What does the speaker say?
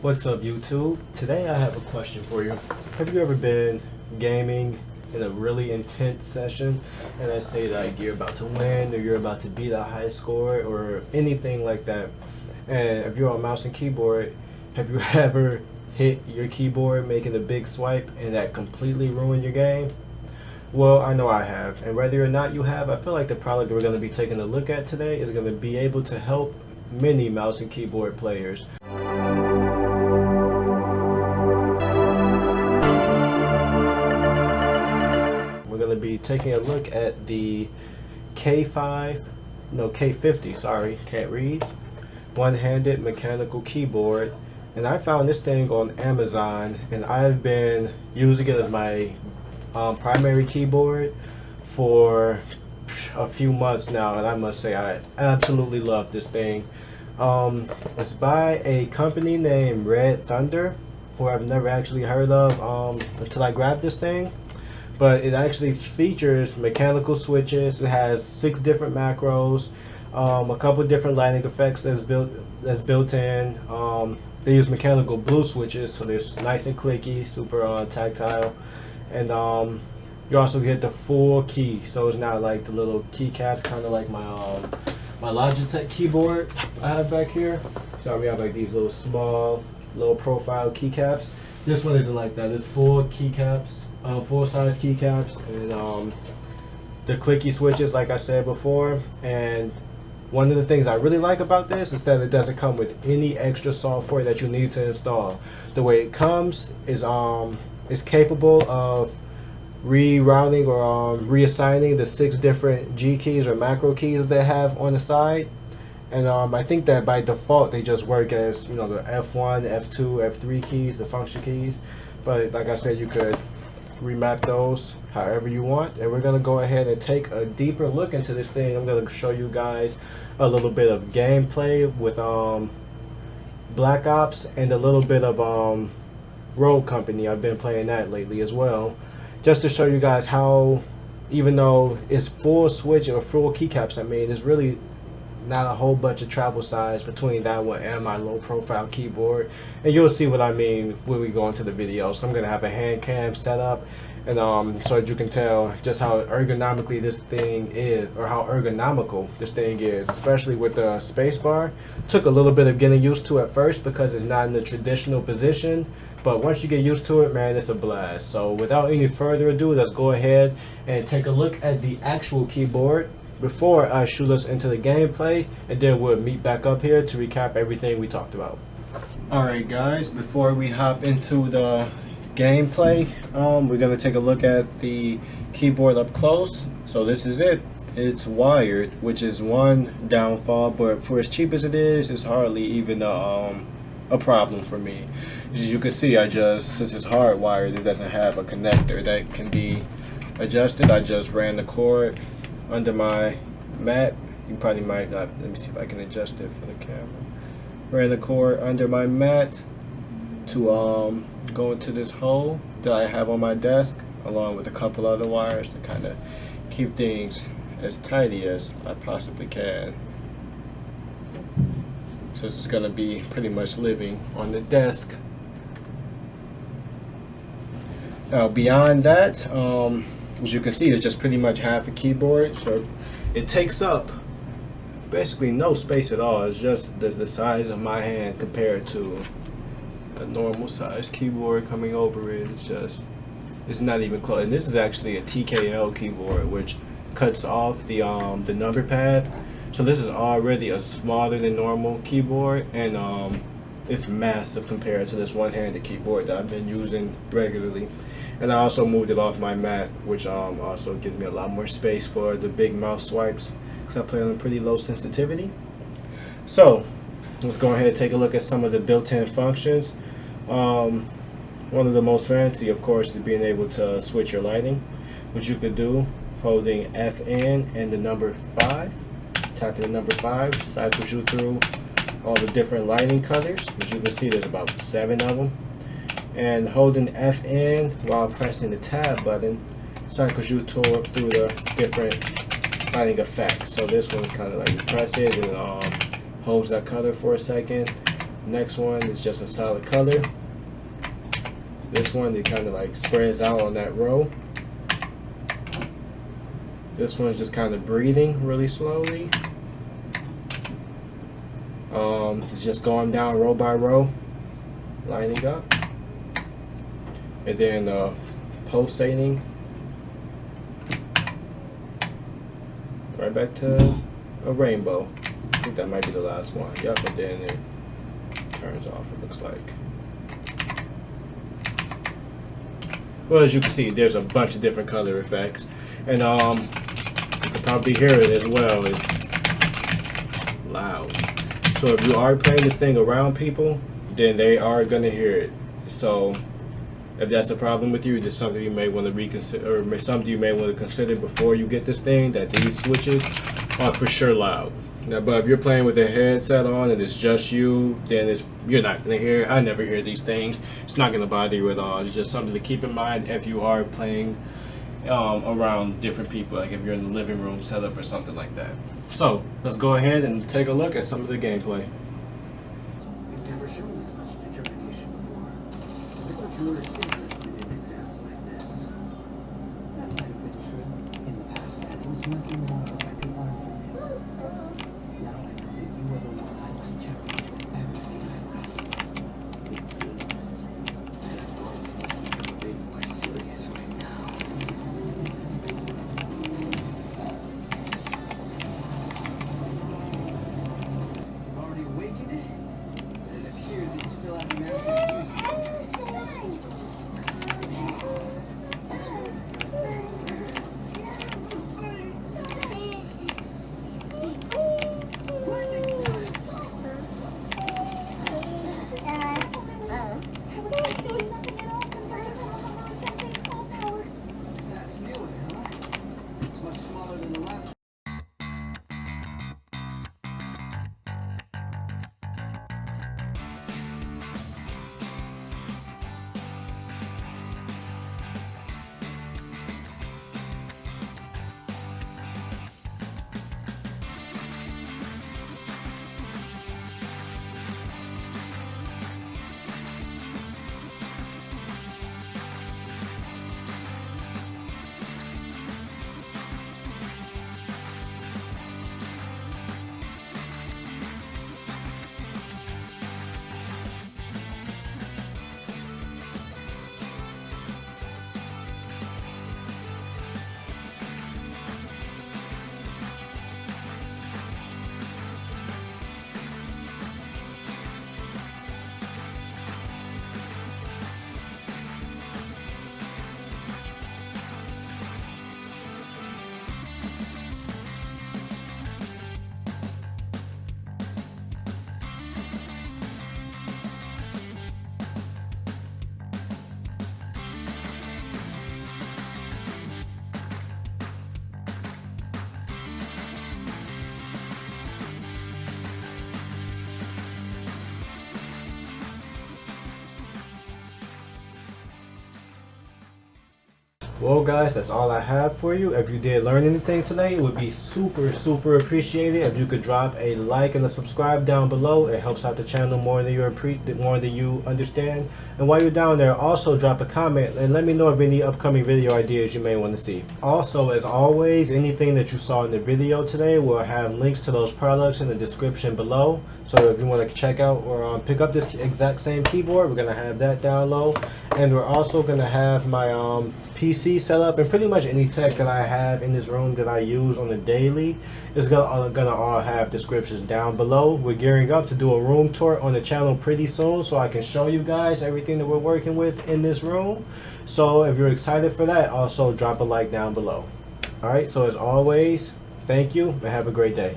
What's up, YouTube? Today I have a question for you. Have you ever been gaming in a really intense session, and let's say like you're about to win or you're about to beat a high score or anything like that, and if you're on mouse and keyboard, have you ever hit your keyboard making a big swipe and that completely ruined your game? Well, I know I have, and whether or not you have, I feel like the product we're going to be taking a look at today is going to be able to help many mouse and keyboard players. We're going to be taking a look at the K50, sorry, can't read, one-handed mechanical keyboard. And I found this thing on Amazon, and I've been using it as my primary keyboard for a few months now, and I must say I absolutely love this thing. It's by a company named RedThunder, who I've never actually heard of until I grabbed this thing. But it actually features mechanical switches. It has 6 different macros, a couple different lighting effects that's built in. They use mechanical blue switches, so they're nice and clicky, super tactile, and you also get the full key, so it's not like the little keycaps, kind of like my Logitech keyboard I have back here. So we have like these little small, low profile keycaps. This one isn't like that. It's full keycaps, full size keycaps, and the clicky switches, like I said before. And one of the things I really like about this is that it doesn't come with any extra software that you need to install. The way it comes is capable of rerouting or reassigning the 6 different G keys or macro keys they have on the side. And I think that by default they just work as, you know, the F1, F2, F3 keys, the function keys. But like I said, you could remap those however you want. And we're going to go ahead and take a deeper look into this thing. I'm going to show you guys a little bit of gameplay with Black Ops and a little bit of Rogue Company. I've been playing that lately as well, just to show you guys how, even though it's full switch or full keycaps, I mean, it's really not a whole bunch of travel size between that one and my low profile keyboard. And you'll see what I mean when we go into the video. So I'm gonna have a hand cam set up, and so that you can tell just how ergonomically this thing is, or how ergonomical this thing is, especially with the space bar. Took a little bit of getting used to at first because it's not in the traditional position, but once you get used to it, man, it's a blast. So without any further ado, let's go ahead and take a look at the actual keyboard before I shoot us into the gameplay, and then we'll meet back up here to recap everything we talked about. Alright guys, before we hop into the gameplay, we're going to take a look at the keyboard up close. So this is it. It's wired, which is one downfall, but for as cheap as it is, it's hardly even a problem for me. As you can see, since it's hardwired, it doesn't have a connector that can be adjusted. I just ran the cord under my mat. You probably might not. Let me see if I can adjust it for the camera. Ran the cord under my mat to go into this hole that I have on my desk, along with a couple other wires to kind of keep things as tidy as I possibly can. So this is going to be pretty much living on the desk. Now beyond that, as you can see, it's just pretty much half a keyboard, so it takes up basically no space at all. It's just the size of my hand compared to a normal size keyboard coming over it. It's not even close. And this is actually a TKL keyboard, which cuts off the number pad. So this is already a smaller than normal keyboard, and it's massive compared to this one-handed keyboard that I've been using regularly. And I also moved it off my mat, which also gives me a lot more space for the big mouse swipes, because I play on a pretty low sensitivity. So let's go ahead and take a look at some of the built-in functions. One of the most fancy, of course, is being able to switch your lighting, which you could do holding FN and the number 5. Tapping the number 5 cycles you through all the different lighting colors. As you can see, there's about 7 of them. And holding FN while pressing the tab button cycles you through the different lighting effects. So this one's kind of like you press it and holds that color for a second. Next one is just a solid color. This one, it kind of like spreads out on that row. This one's just kind of breathing really slowly. It's just going down row by row, lining up. And then pulsating right back to a rainbow. I think that might be the last one. Yep, and then it turns off, it looks like. Well, as you can see, there's a bunch of different color effects. And you can probably hear it as well. It's loud. So if you are playing this thing around people, then they are gonna hear it. So if that's a problem with you, just something you may want to reconsider, or something you may want to consider before you get this thing, that these switches are for sure loud. Now, but if you're playing with a headset on and it's just you, then you're not gonna hear it. I never hear these things. It's not gonna bother you at all. It's just something to keep in mind if you are playing around different people, like if you're in the living room setup or something like that. So let's go ahead and take a look at some of the gameplay. You've never shown this much determination before. I thought you were interested in exams like this. That might have been true in the past. There was nothing more that I could learn from you. Now I know that you are the one I must challenge with everything I've got. It seems that I'm going to need to become a bit more serious right now. You've already awakened it, but it appears that you still haven't managed to use it. That's new, huh? It's much smaller than the last. Well guys, that's all I have for you. If you did learn anything today, it would be super appreciated if you could drop a like and a subscribe down below. It helps out the channel more than you understand. And while you're down there, also drop a comment and let me know of any upcoming video ideas you may want to see. Also, as always, anything that you saw in the video today will have links to those products in the description below. So if you want to check out or pick up this exact same keyboard, we're going to have that down low. And we're also going to have my PC setup and pretty much any tech that I have in this room that I use on a daily is gonna all have descriptions down below. We're gearing up to do a room tour on the channel pretty soon, so I can show you guys everything that we're working with in this room. So if you're excited for that, also drop a like down below. Alright, so as always, thank you and have a great day.